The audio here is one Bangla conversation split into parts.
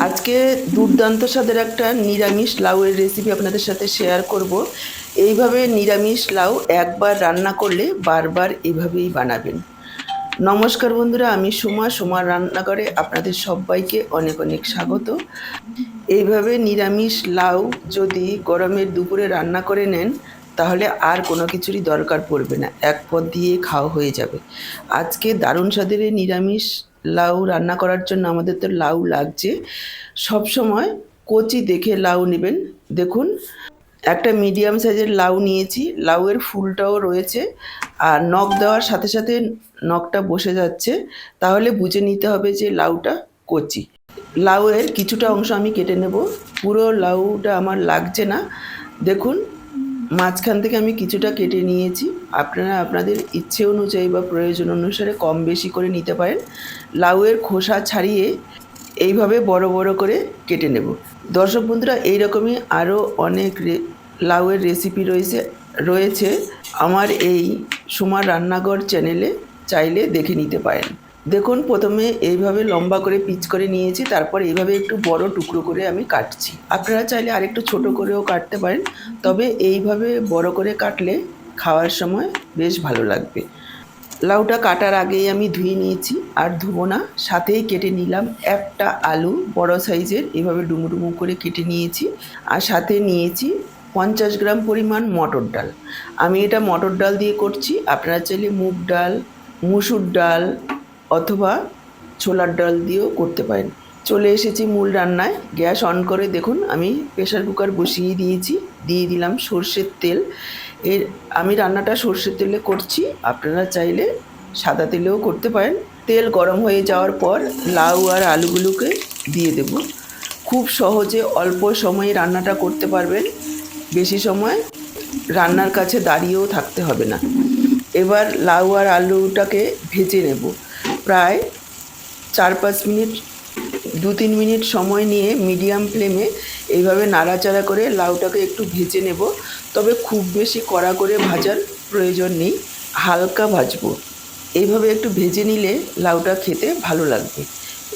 আজকে দুর্দান্ত স্বাদের একটা নিরামিষ লাউয়ের রেসিপি আপনাদের সাথে শেয়ার করব। এইভাবে নিরামিষ লাউ একবার রান্না করলে বারবার এভাবেই বানাবেন। নমস্কার বন্ধুরা, আমি সোমার রান্নাঘরে আপনাদের সবাইকে অনেক অনেক স্বাগত। এইভাবে নিরামিষ লাউ যদি গরমের দুপুরে রান্না করে নেন তাহলে আর কোনো কিছুরই দরকার পড়বে না, এক পদ দিয়ে খাওয়া হয়ে যাবে। আজকে দারুণ স্বাদের এই নিরামিষ লাউ রান্না করার জন্য আমাদের তো লাউ লাগছে। সব সময় কচি দেখে লাউ নেবেন। দেখুন, একটা মিডিয়াম সাইজের লাউ নিয়েছি, লাউয়ের ফুলটাও রয়েছে, আর নখ দেওয়ার সাথে সাথে নখটা বসে যাচ্ছে, তাহলে বুঝে নিতে হবে যে লাউটা কচি। লাউয়ের কিছুটা অংশ আমি কেটে নেব, পুরো লাউটা আমার লাগছে না। দেখুন, মাঝখান থেকে আমি কিছুটা কেটে নিয়েছি। আপনারা আপনাদের ইচ্ছে অনুযায়ী বা প্রয়োজন অনুসারে কম বেশি করে নিতে পারেন। লাউয়ের খোসা ছাড়িয়ে এইভাবে বড় বড় করে কেটে নেব। দর্শক বন্ধুরা, এইরকমই আরও অনেক লাউয়ের রেসিপি রয়েছে আমার এই সোমার রান্নাঘর চ্যানেলে, চাইলে দেখে নিতে পারেন। দেখুন, প্রথমে এইভাবে লম্বা করে পিচ করে নিয়েছি, তারপর এইভাবে একটু বড় টুকরো করে আমি কাটছি। আপনারা চাইলে আরেকটু ছোট করেও কাটতে পারেন, তবে এইভাবে বড় করে কাটলে খাওয়ার সময় বেশ ভালো লাগবে। লাউটা কাটার আগেই আমি ধুয়ে নিয়েছি, আর ধুবো না, সাথেই কেটে নিলাম একটা আলু বড় সাইজের, এভাবে ডুমু ডুমু করে কেটে নিয়েছি। আর সাথে নিয়েছি 50 গ্রাম পরিমাণ মটর ডাল। আমি এটা মটর ডাল দিয়ে করছি, আপনারা চাইলে মুগ ডাল, মুসুর ডাল অথবা ছোলার ডাল দিয়েও করতে পারেন। চলে এসেছি মূল রান্নায়। গ্যাস অন করে দেখুন, আমি প্রেশার কুকার বসিয়ে দিয়েছি, দিয়ে দিলাম সর্ষের তেল। আমি রান্নাটা সর্ষের তেলে করছি, আপনারা চাইলে সাদা তেলেও করতে পারেন। তেল গরম হয়ে যাওয়ার পর লাউ আর আলুগুলোকে দিয়ে দেব। খুব সহজে অল্প সময়ে রান্নাটা করতে পারবেন, বেশি সময় রান্নার কাছে দাঁড়িয়েও থাকতে হবে না। এবার লাউ আর আলুটাকে ভেজে নেব। প্রায় 4-5 মিনিট, 2-3 মিনিট সময় নিয়ে মিডিয়াম ফ্লেমে এইভাবে নাড়াচাড়া করে লাউটাকে একটু ভেজে নেব। তবে খুব বেশি কড়া করে ভাজার প্রয়োজন নেই, হালকা ভাজবো। এইভাবে একটু ভেজে নিলে লাউটা খেতে ভালো লাগবে।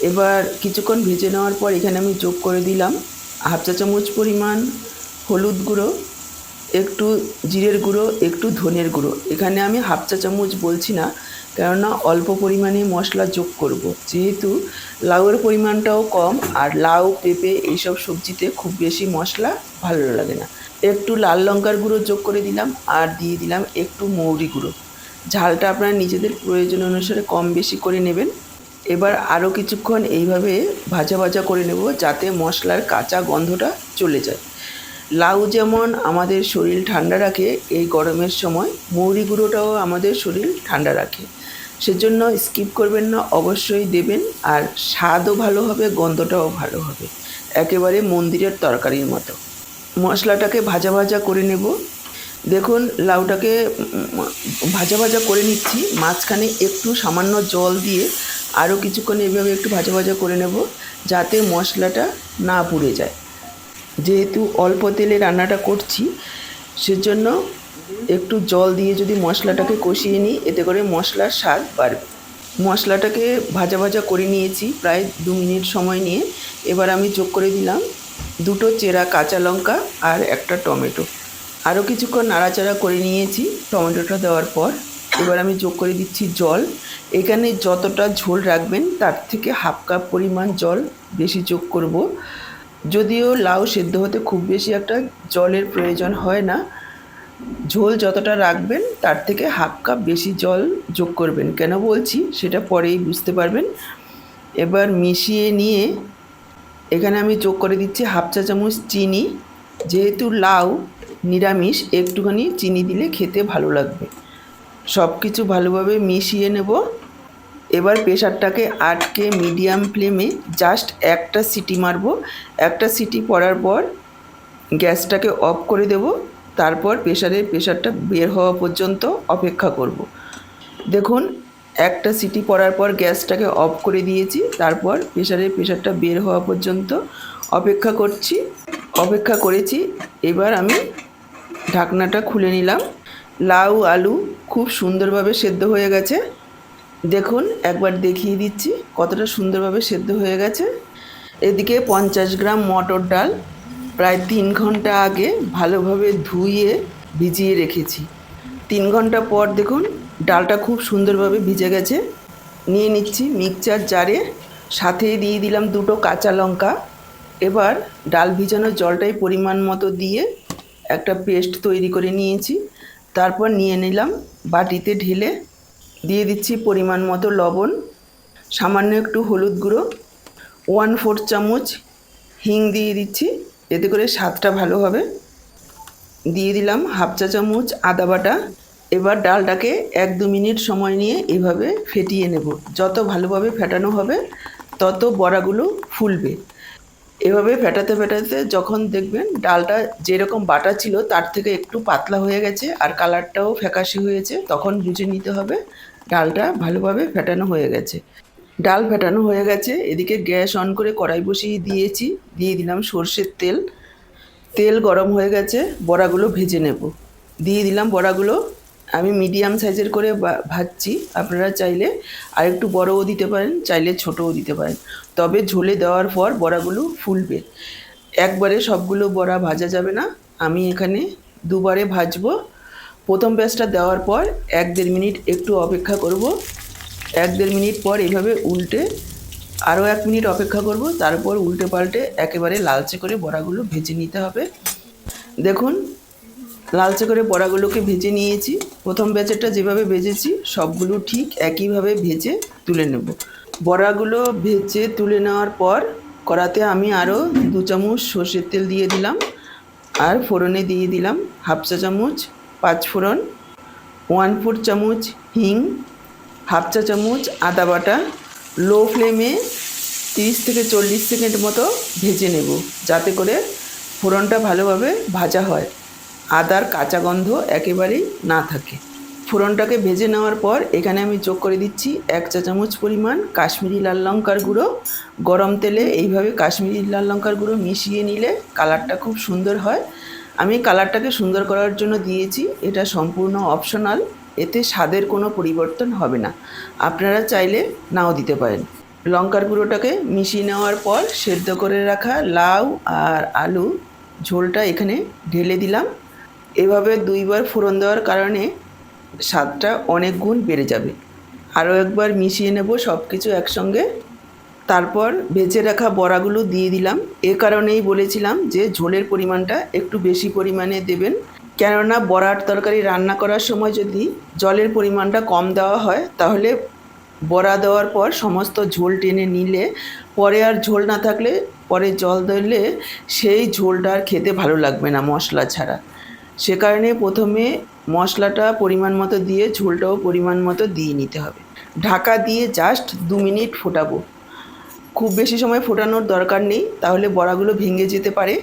এবার কিছুক্ষণ ভেজে নেওয়ার পর এখানে আমি যোগ করে দিলাম 1/2 চা চামচ পরিমাণ হলুদ গুঁড়ো, একটু জিরের গুঁড়ো, একটু ধনের গুঁড়ো। এখানে আমি 1/2 চা চামচ বলছি না, কেননা অল্প পরিমাণে মশলা যোগ করব, যেহেতু লাউয়ের পরিমাণটাও কম, আর লাউ পেঁপে এইসব সবজিতে খুব বেশি মশলা ভালো লাগে না। একটু লাল লঙ্কার গুঁড়ো যোগ করে দিলাম, আর দিয়ে দিলাম একটু মৌরি গুঁড়ো। ঝালটা আপনারা নিজেদের প্রয়োজন অনুসারে কম বেশি করে নেবেন। এবার আরও কিছুক্ষণ এইভাবে ভাজা ভাজা করে নেব, যাতে মশলার কাঁচা গন্ধটা চলে যায়। লাউ যেমন আমাদের শরীর ঠান্ডা রাখে, এই গরমের সময় মৌরি গুঁড়োটাও আমাদের শরীর ঠান্ডা রাখে। সেজন্য স্কিপ করবেন না, অবশ্যই দেবেন। আর স্বাদও ভালো হবে, গন্ধটাও ভালো হবে, একেবারে মন্দিরের তরকারির মতো। মশলাটাকে ভাজা ভাজা করে নেব। দেখুন, লাউটাকে ভাজা ভাজা করে নিচ্ছি, মাঝখানে একটু সামান্য জল দিয়ে আরও কিছুক্ষণ এইভাবে একটু ভাজা ভাজা করে নেব, যাতে মশলাটা না পুড়ে যায়। যেহেতু অল্প তেলে রান্নাটা করছি, সেজন্য একটু জল দিয়ে যদি মশলাটাকে কষিয়ে নিই, এতে করে মশলার স্বাদ বাড়বে। মশলাটাকে ভাজা ভাজা করে নিয়েছি প্রায় 2 মিনিট সময় নিয়ে। এবার আমি যোগ করে দিলাম 2টো চেরা কাঁচা লঙ্কা আর একটা টমেটো। আরও কিছুক্ষণ নাড়াচাড়া করে নিয়েছি টমেটোটা দেওয়ার পর। এবার আমি যোগ করে দিচ্ছি জল। এখানে যতটা ঝোল রাখবেন তার থেকে 1/2 কাপ পরিমাণ জল বেশি যোগ করব। যদিও লাউ সেদ্ধ হতে খুব বেশি একটা জলের প্রয়োজন হয় না, ঝোল যতটা রাখবেন তার থেকে 1/2 কাপ বেশি জল যোগ করবেন। কেন বলছি সেটা পরেই বুঝতে পারবেন। এবার মিশিয়ে নিয়ে এখানে আমি যোগ করে দিচ্ছি 1/2 চা চামচ চিনি। যেহেতু লাউ নিরামিষ, একটুখানি চিনি দিলে খেতে ভালো লাগবে। সব কিছু ভালোভাবে মিশিয়ে নেব। এবার প্রেশারটাকে আটকে মিডিয়াম ফ্লেমে জাস্ট একটা সিটি মারব। একটা সিটি পড়ার পর গ্যাসটাকে অফ করে দেব। তারপর প্রেশারটা বের হওয়া পর্যন্ত অপেক্ষা করব। দেখুন, একটা সিটি পড়ার পর গ্যাসটাকে অফ করে দিয়েছি, তারপর প্রেশারটা বের হওয়া পর্যন্ত অপেক্ষা করেছি। এবার আমি ঢাকনাটা খুলে নিলাম। লাউ আলু খুব সুন্দরভাবে সেদ্ধ হয়ে গেছে। দেখুন, একবার দেখিয়ে দিচ্ছি কতটা সুন্দরভাবে সেদ্ধ হয়ে গেছে। এদিকে 50 গ্রাম মটর ডাল প্রায় 3 ঘন্টা আগে ভালোভাবে ধুয়ে ভিজিয়ে রেখেছি। 3 ঘন্টা পর দেখুন ডালটা খুব সুন্দরভাবে ভিজে গেছে। নিয়ে নিচ্ছি মিক্সচার জারে, সাথে দিয়ে দিলাম 2টো কাঁচা লঙ্কা। এবার ডাল ভিজানোর জলটাই পরিমাণ মতো দিয়ে একটা পেস্ট তৈরি করে নিয়েছি। তারপর নিয়ে নিলাম বাটিতে ঢেলে, দিয়ে দিচ্ছি পরিমাণ মতো লবণ, সামান্য একটু হলুদ গুঁড়ো, 1/4 চামচ হিং দিয়ে দিচ্ছি, এতে করে স্বাদটা ভালো হবে। দিয়ে দিলাম 1/2 চা চামচ আদা বাটা। এবার ডালটাকে 1-2 মিনিট সময় নিয়ে এভাবে ফেটিয়ে নেব। যত ভালোভাবে ফেটানো হবে তত বড়াগুলো ফুলবে। এভাবে ফেটাতে ফেটাতে যখন দেখবেন ডালটা যেরকম বাটা ছিল তার থেকে একটু পাতলা হয়ে গেছে আর কালারটাও ফ্যাকাশে হয়েছে, তখন বুঝে নিতে হবে ডালটা ভালোভাবে ফেটানো হয়ে গেছে। ডাল ফেটানো হয়ে গেছে। এদিকে গ্যাস অন করে কড়াই বসিয়ে দিয়েছি, দিয়ে দিলাম সর্ষের তেল। তেল গরম হয়ে গেছে, বড়াগুলো ভেজে নেব। দিয়ে দিলাম বড়াগুলো। আমি মিডিয়াম সাইজের করে ভাজছি, আপনারা চাইলে আর একটু বড়ও দিতে পারেন, চাইলে ছোটও দিতে পারেন। তবে ঝোলে দেওয়ার পর বড়াগুলো ফুলবে। একবারে সবগুলো বড়া ভাজা যাবে না, আমি এখানে দুবারে ভাজবো। প্রথম ব্যাচটা দেওয়ার পর 1-1.5 মিনিট একটু অপেক্ষা করব। 1-1.5 মিনিট পর এভাবে উল্টে আরও 1 মিনিট অপেক্ষা করব। তারপর উল্টে পাল্টে একেবারে লালচে করে বড়াগুলো ভেজে নিতে হবে। দেখুন লালচে করে বড়াগুলোকে ভেজে নিয়েছি। প্রথম ব্যাচেরটা যেভাবে ভেজেছি সবগুলো ঠিক একইভাবে ভেজে তুলে নেব। বড়াগুলো ভেজে তুলে নেওয়ার পর কড়াতে আমি আরও 2 চামচ সর্ষের তেল দিয়ে দিলাম, আর ফোড়নে দিয়ে দিলাম 1/2 চা চামচ 5 ফোড়ন, 1/4 চামচ হিং, 1/2 চা চামচ আদা বাটা। লো ফ্লেমে 30 থেকে 40 সেকেন্ড মতো ভেজে নেব, যাতে করে ফোড়নটা ভালোভাবে ভাজা হয়, আদার কাঁচা গন্ধ একেবারেই না থাকে। ফোড়নটাকে ভেজে নেওয়ার পর এখানে আমি যোগ করে দিচ্ছি 1 চা চামচ পরিমাণ কাশ্মীরি লাল লঙ্কার গুঁড়ো। গরম তেলে এইভাবে কাশ্মীরি লাল লঙ্কার গুঁড়ো মিশিয়ে নিলে কালারটা খুব সুন্দর হয়। আমি কালারটাকে সুন্দর করার জন্য দিয়েছি, এটা সম্পূর্ণ অপশনাল, এতে স্বাদের কোনো পরিবর্তন হবে না, আপনারা চাইলে নাও দিতে পারেন। লঙ্কার গুঁড়োটাকে মিশিয়ে নেওয়ার পর সেদ্ধ করে রাখা লাউ আর আলু ঝোলটা এখানে ঢেলে দিলাম। এভাবে 2বার ফোড়ন দেওয়ার কারণে স্বাদটা অনেক গুণ বেড়ে যাবে। আরও একবার মিশিয়ে নেব সব কিছু একসঙ্গে। তারপর ভেজে রাখা বড়াগুলো দিয়ে দিলাম। এ কারণেই বলেছিলাম যে ঝোলের পরিমাণটা একটু বেশি পরিমাণে দেবেন, কেননা বড়ার তরকারি রান্না করার সময় যদি জলের পরিমাণটা কম দেওয়া হয় তাহলে বড়া দেওয়ার পর সমস্ত ঝোল টেনে নিলে পরে আর ঝোল না থাকলে পরে জল দিলে সেই ঝোলটা আর খেতে ভালো লাগবে না মশলা ছাড়া। সে কারণে প্রথমে মশলাটা পরিমাণ মতো দিয়ে ঝোলটাও পরিমাণ মতো দিয়ে নিতে হবে। ঢাকা দিয়ে জাস্ট 2 মিনিট ফোটাবো, খুব বেশি সময় ফোটানোর দরকার নেই, তাহলে বড়াগুলো ভেঙে যেতে পারে।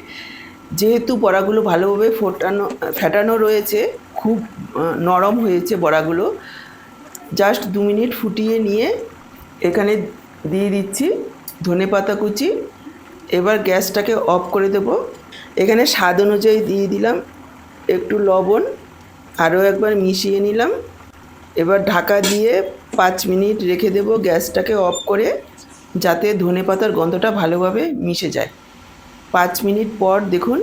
যেহেতু বড়াগুলো ভালোভাবে ফেটানো রয়েছে, খুব নরম হয়েছে বড়াগুলো, জাস্ট 2 মিনিট ফুটিয়ে নিয়ে এখানে দিয়ে দিচ্ছি ধনেপাতা কুচি। এবার গ্যাসটাকে অফ করে দেব। এখানে স্বাদ অনুযায়ী দিয়ে দিলাম একটু লবণ, আরও একবার মিশিয়ে নিলাম। এবার ঢাকা দিয়ে 5 মিনিট রেখে দেব গ্যাসটাকে অফ করে, যাতে ধনেপাতার গন্ধটা ভালোভাবে মিশে যায়। 5 মিনিট পর দেখুন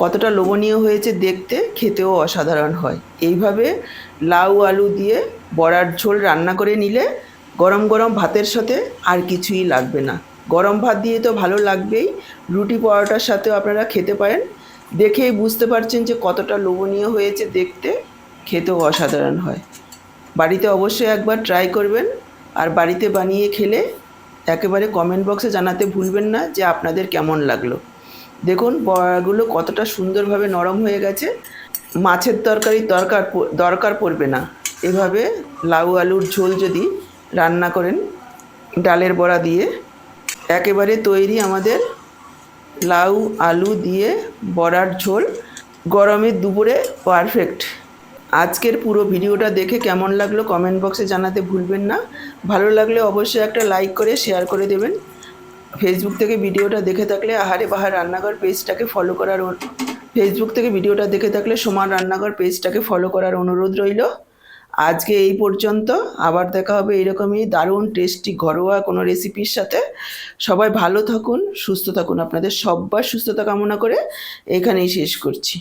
কতটা লোভনীয় হয়েছে দেখতে, খেতেও অসাধারণ হয়। এইভাবে লাউ আলু দিয়ে বড়ার ঝোল রান্না করে নিলে গরম গরম ভাতের সাথে আর কিছুই লাগবে না। গরম ভাত দিয়ে তো ভালো লাগবেই, রুটি পরোটার সাথেও আপনারা খেতে পারেন। দেখেই বুঝতে পারছেন যে কতটা লোভনীয় হয়েছে দেখতে, খেতেও অসাধারণ হয়। বাড়িতে অবশ্যই একবার ট্রাই করবেন, আর বাড়িতে বানিয়ে খেলে একেবারে কমেন্ট বক্সে জানাতে ভুলবেন না যে আপনাদের কেমন লাগলো। দেখুন বড়াগুলো কতটা সুন্দরভাবে নরম হয়ে গেছে। মাছের তরকারি দরকার পড়বে না, এভাবে লাউ আলুর ঝোল যদি রান্না করেন ডালের বড়া দিয়ে, একেবারে তৈরি আমাদের লাউ আলু দিয়ে বড়ার ঝোল। গরমের দুপুরে পারফেক্ট। আজকের পুরো ভিডিওটা দেখে কেমন লাগলো কমেন্ট বক্সে জানাতে ভুলবেন না। ভালো লাগলে অবশ্যই একটা লাইক করে শেয়ার করে দেবেন। ফেসবুক থেকে ভিডিওটা দেখে থাকলে আহারে বাহার রান্নাঘর পেজটাকে ফলো করার ফেসবুক থেকে ভিডিওটা দেখে থাকলে সোমার রান্নাঘর পেজটাকে ফলো করার অনুরোধ রইল। আজকে এই পর্যন্ত, আবার দেখা হবে এরকমই দারুণ টেস্টি ঘরোয়া কোনো রেসিপির সাথে। সবাই ভালো থাকুন, সুস্থ থাকুন, আপনাদের সব্বার সুস্থতা কামনা করে এখানেই শেষ করছি।